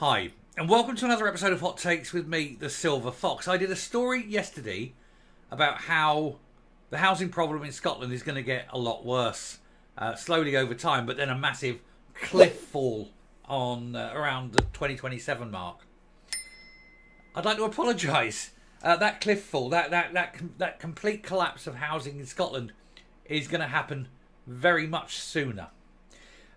Hi, and welcome to another episode of Hot Takes with me, the Silver Fox. I did a story yesterday about how the housing problem in Scotland is going to get a lot worse, slowly over time, but then a massive cliff fall on around the 2027 mark. I'd like to apologise. That cliff fall, that complete collapse of housing in Scotland is going to happen very much sooner.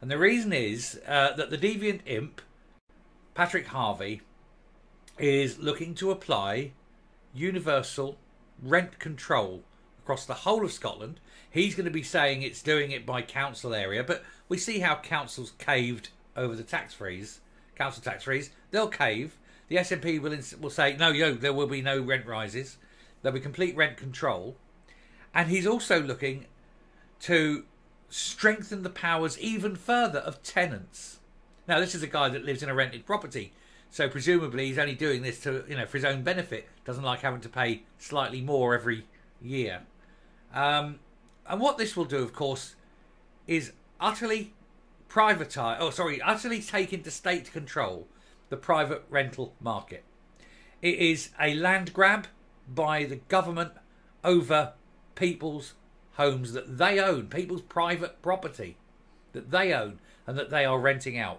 And the reason is that the deviant imp, Patrick Harvey, is looking to apply universal rent control across the whole of Scotland. He's going to be saying it's doing it by council area, but we see how councils caved over the tax freeze. Council tax freeze, they'll cave. The SNP will say, no, there will be no rent rises. There'll be complete rent control. And he's also looking to strengthen the powers even further of tenants. Now, this is a guy that lives in a rented property, so presumably he's only doing this to, for his own benefit. Doesn't like having to pay slightly more every year. And what this will do, of course, is utterly take into state control the private rental market. It is a land grab by the government over people's homes that they own, people's private property that they own and that they are renting out.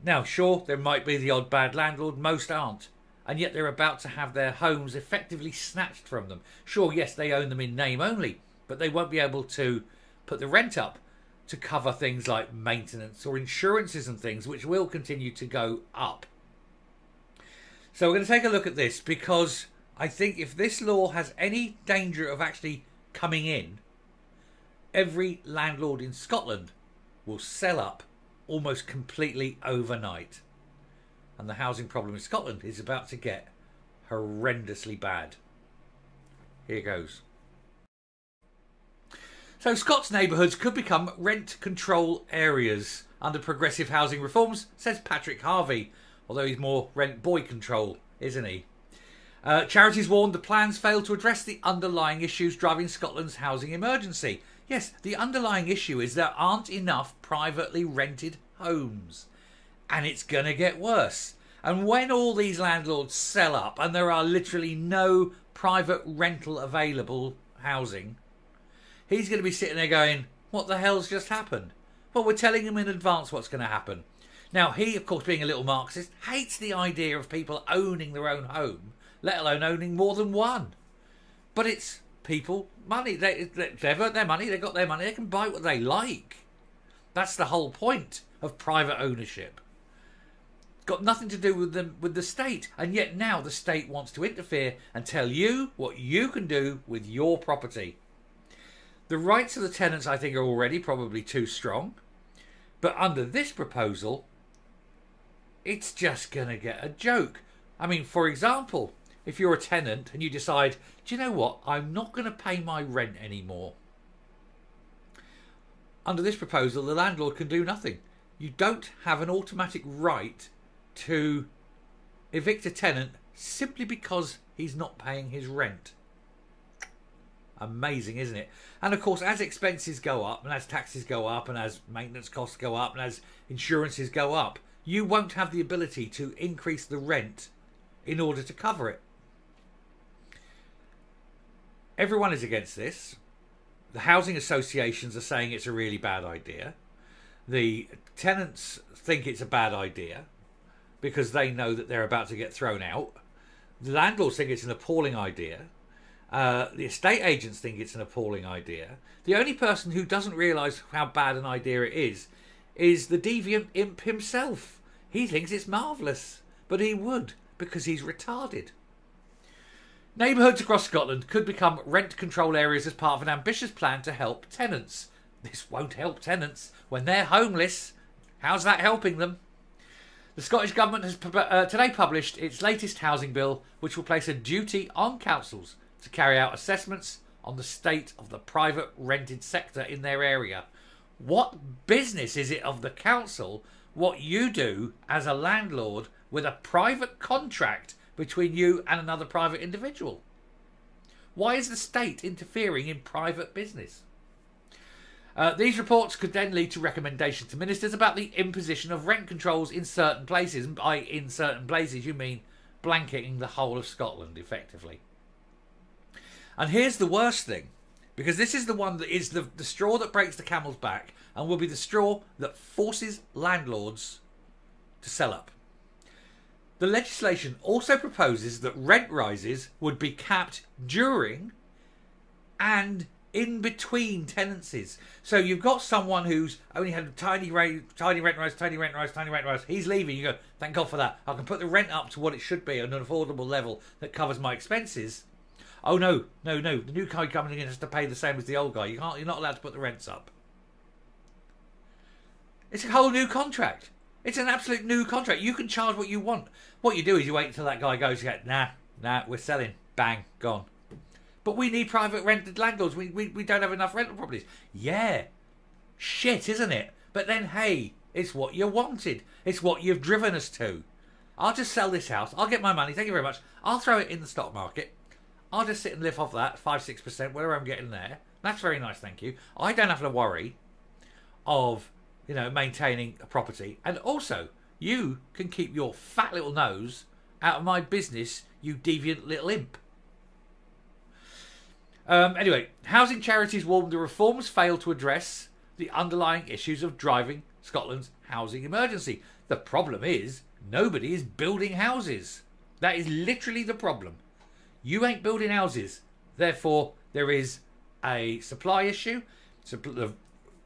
Now, sure, there might be the odd bad landlord, most aren't, and yet they're about to have their homes effectively snatched from them. Sure, yes, they own them in name only, but they won't be able to put the rent up to cover things like maintenance or insurances and things, which will continue to go up. So we're going to take a look at this, because I think if this law has any danger of actually coming in, every landlord in Scotland will sell up almost completely overnight. And the housing problem in Scotland is about to get horrendously bad. Here goes. So Scots neighbourhoods could become rent control areas under progressive housing reforms, says Patrick Harvey. Although he's more rent boy control, isn't he? Charities warned the plans failed to address the underlying issues driving Scotland's housing emergency. Yes, the underlying issue is there aren't enough privately rented homes. And it's going to get worse. And when all these landlords sell up and there are literally no private rental available housing, he's going to be sitting there going, what the hell's just happened? Well, we're telling him in advance what's going to happen. Now, he, of course, being a little Marxist, hates the idea of people owning their own home, let alone owning more than one. But it's people, money. They've earned their money, they've got their money, they can buy what they like. That's the whole point of private ownership. Got nothing to do with the state. And yet now the state wants to interfere and tell you what you can do with your property. The rights of the tenants, I think, are already probably too strong. But under this proposal, it's just going to get a joke. I mean, for example, if you're a tenant and you decide, do you know what, I'm not going to pay my rent anymore. Under this proposal, the landlord can do nothing. You don't have an automatic right to evict a tenant simply because he's not paying his rent. Amazing, isn't it? And of course, as expenses go up and as taxes go up and as maintenance costs go up and as insurances go up, you won't have the ability to increase the rent in order to cover it. Everyone is against this. The housing associations are saying it's a really bad idea. The tenants think it's a bad idea because they know that they're about to get thrown out. The landlords think it's an appalling idea. The estate agents think it's an appalling idea. The only person who doesn't realise how bad an idea it is the deviant imp himself. He thinks it's marvellous, but he would, because he's retarded. Neighbourhoods across Scotland could become rent control areas as part of an ambitious plan to help tenants. This won't help tenants when they're homeless. How's that helping them? The Scottish Government has today published its latest housing bill, which will place a duty on councils to carry out assessments on the state of the private rented sector in their area. What business is it of the council what you do as a landlord with a private contract between you and another private individual? Why is the state interfering in private business? These reports could then lead to recommendations to ministers about the imposition of rent controls in certain places. And by in certain places, you mean blanketing the whole of Scotland, effectively. And here's the worst thing, because this is the one that is the straw that breaks the camel's back and will be the straw that forces landlords to sell up. The legislation also proposes that rent rises would be capped during and in between tenancies. So you've got someone who's only had a tiny rent rise. He's leaving. You go, thank God for that. I can put the rent up to what it should be at an affordable level that covers my expenses. Oh no. The new guy coming in has to pay the same as the old guy. You're not allowed to put the rents up. It's a whole new contract. It's an absolute new contract. You can charge what you want. What you do is you wait until that guy goes, you go, nah, we're selling. Bang, gone. But we need private rented landlords. We don't have enough rental properties. Yeah. Shit, isn't it? But then, hey, it's what you wanted. It's what you've driven us to. I'll just sell this house. I'll get my money. Thank you very much. I'll throw it in the stock market. I'll just sit and live off that, 5-6%, whatever I'm getting there. That's very nice, thank you. I don't have to worry of, maintaining a property. And also, you can keep your fat little nose out of my business, you deviant little imp. Anyway, housing charities warn the reforms fail to address the underlying issues of driving Scotland's housing emergency. The problem is, nobody is building houses. That is literally the problem. You ain't building houses. Therefore, there is a supply issue.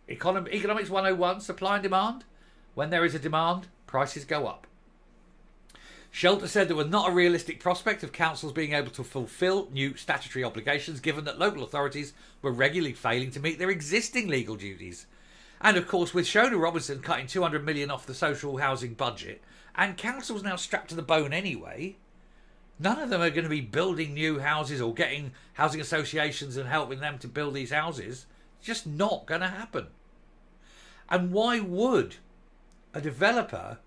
Economics 101, supply and demand. When there is a demand, prices go up. Shelter said there was not a realistic prospect of councils being able to fulfil new statutory obligations, given that local authorities were regularly failing to meet their existing legal duties. And of course, with Shona Robinson cutting 200 million off the social housing budget, and councils now strapped to the bone anyway, none of them are going to be building new houses or getting housing associations and helping them to build these houses. It's just not going to happen. And why would a developer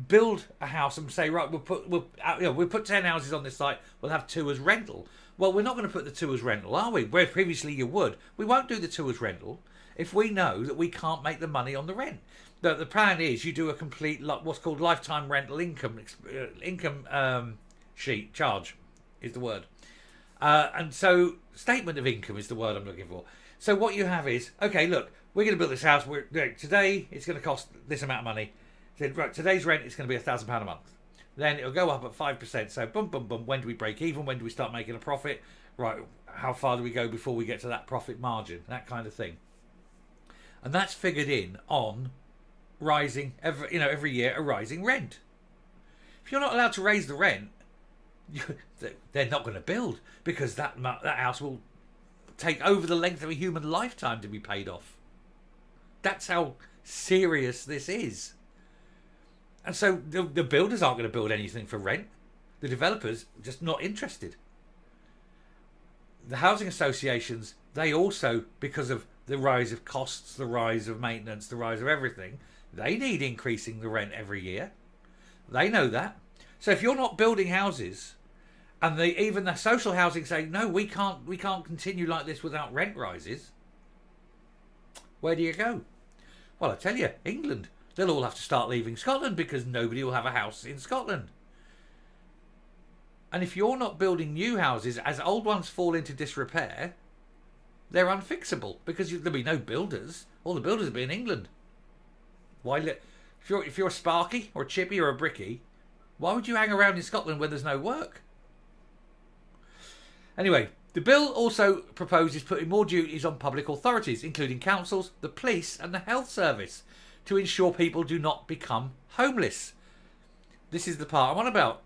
build a house and say, right, we'll put 10 houses on this site, we'll have 2 as rental? Well, we're not going to put the 2 as rental, are we? Where previously you would. We won't do the 2 as rental if we know that we can't make the money on the rent. The plan is you do a complete, what's called lifetime rental income sheet, charge is the word. And so statement of income is the word I'm looking for. So what you have is, okay, look, we're going to build this house. Today it's going to cost this amount of money. So, right, today's rent is going to be £1,000 a month. Then it'll go up at 5%. So boom. When do we break even? When do we start making a profit? Right, how far do we go before we get to that profit margin? That kind of thing. And that's figured in on rising every year a rising rent. If you're not allowed to raise the rent, they're not going to build, because that house will take over the length of a human lifetime to be paid off. That's how serious this is. And so the builders aren't going to build anything for rent. The developers are just not interested. The housing associations, they also, because of the rise of costs, the rise of maintenance, the rise of everything, they need increasing the rent every year. They know that. So if you're not building houses, and even the social housing say, no, we can't continue like this without rent rises, where do you go? Well, I tell you, England. They'll all have to start leaving Scotland because nobody will have a house in Scotland. And if you're not building new houses, as old ones fall into disrepair, they're unfixable because there'll be no builders. All the builders will be in England. Why? If you're a Sparky or a Chippy or a Bricky, why would you hang around in Scotland where there's no work? Anyway, the bill also proposes putting more duties on public authorities, including councils, the police and the health service, to ensure people do not become homeless. This is the part I'm on about.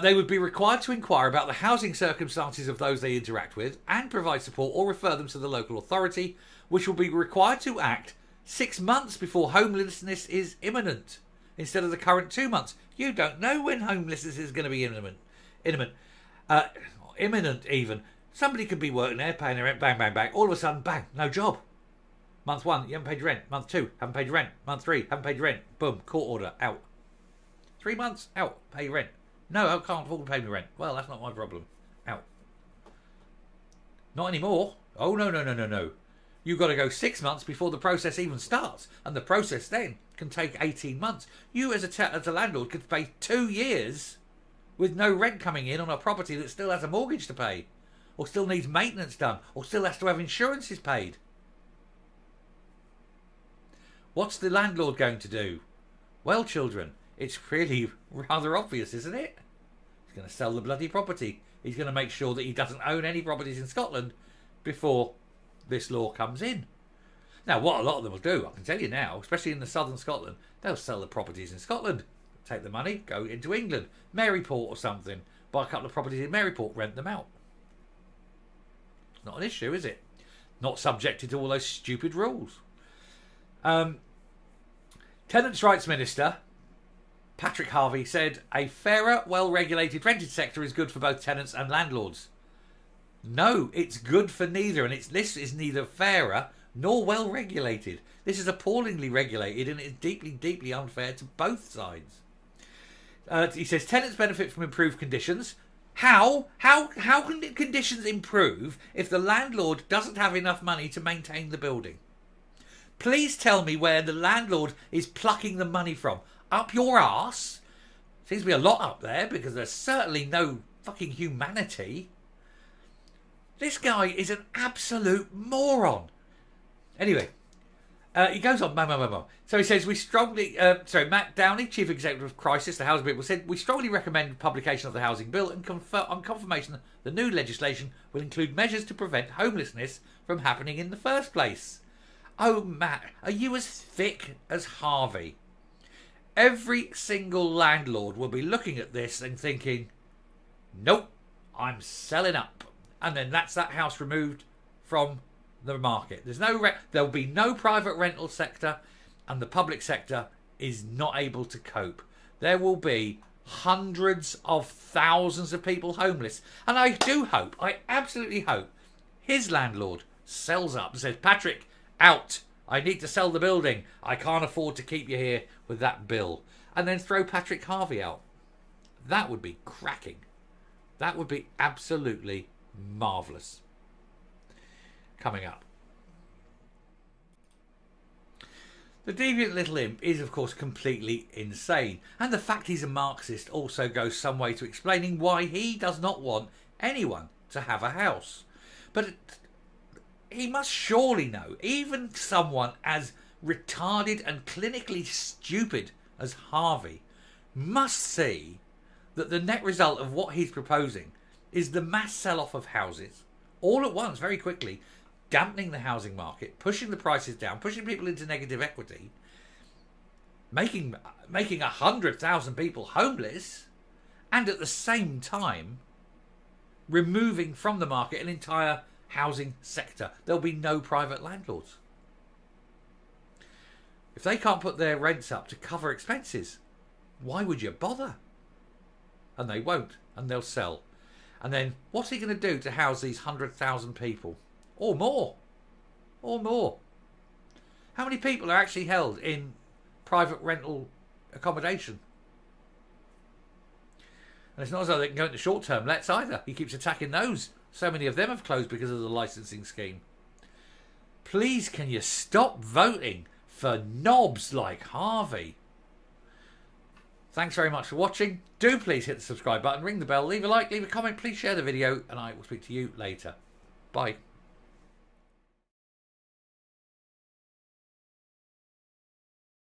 They would be required to inquire about the housing circumstances of those they interact with and provide support or refer them to the local authority, which will be required to act 6 months before homelessness is imminent, instead of the current 2 months. You don't know when homelessness is going to be imminent even. Somebody could be working there, paying their rent, bang, bang, bang. All of a sudden, bang, no job. Month 1, you haven't paid your rent. Month 2, haven't paid your rent. Month 3, haven't paid your rent. Boom, court order, out. 3 months, out, pay your rent. No, I can't afford to pay my rent. Well, that's not my problem. Out. Not anymore. Oh, no. You've got to go 6 months before the process even starts. And the process then can take 18 months. You as a landlord could pay 2 years with no rent coming in on a property that still has a mortgage to pay, or still needs maintenance done, or still has to have insurances paid. What's the landlord going to do? Well, children, it's really rather obvious, isn't it? He's going to sell the bloody property. He's going to make sure that he doesn't own any properties in Scotland before this law comes in. Now, what a lot of them will do, I can tell you now, especially in the southern Scotland, they'll sell the properties in Scotland, take the money, go into England, Maryport or something, buy a couple of properties in Maryport, rent them out. It's not an issue, is it? Not subjected to all those stupid rules. Tenants' Rights Minister Patrick Harvey said a fairer, well-regulated rented sector is good for both tenants and landlords. No, it's good for neither, and this is neither fairer nor well-regulated. This is appallingly regulated, and it's deeply, deeply unfair to both sides. He says tenants benefit from improved conditions. How can the conditions improve if the landlord doesn't have enough money to maintain the building? Please tell me where the landlord is plucking the money from. Up your arse? Seems to be a lot up there, because there's certainly no fucking humanity. This guy is an absolute moron. Anyway, he goes on. So he says, Matt Downey, Chief Executive of Crisis, the Housing Bill, said, we strongly recommend publication of the Housing Bill and on confirmation the new legislation will include measures to prevent homelessness from happening in the first place. Oh, Matt, are you as thick as Harvey? Every single landlord will be looking at this and thinking, nope, I'm selling up. And then that's that house removed from the market. There'll be no private rental sector, and the public sector is not able to cope. There will be hundreds of thousands of people homeless. And I absolutely hope, his landlord sells up and says, Patrick, out. I need to sell the building. I can't afford to keep you here with that bill. And then throw Patrick Harvey out. That would be cracking. That would be absolutely marvellous. Coming up. The deviant little imp is, of course, completely insane. And the fact he's a Marxist also goes some way to explaining why he does not want anyone to have a house. But he must surely know, even someone as retarded and clinically stupid as Harvey must see that the net result of what he's proposing is the mass sell-off of houses, all at once, very quickly, dampening the housing market, pushing the prices down, pushing people into negative equity, making 100,000 people homeless, and at the same time removing from the market an entire housing sector. There'll be no private landlords. If they can't put their rents up to cover expenses, why would you bother? And they won't, and they'll sell. And then what's he going to do to house these 100,000 people? Or more. Or more. How many people are actually held in private rental accommodation? And it's not as though they can go into short-term lets either. He keeps attacking those. So many of them have closed because of the licensing scheme. Please, can you stop voting for knobs like Harvey? Thanks very much for watching. Do please hit the subscribe button, ring the bell, leave a like, leave a comment, please share the video, and I will speak to you later. Bye.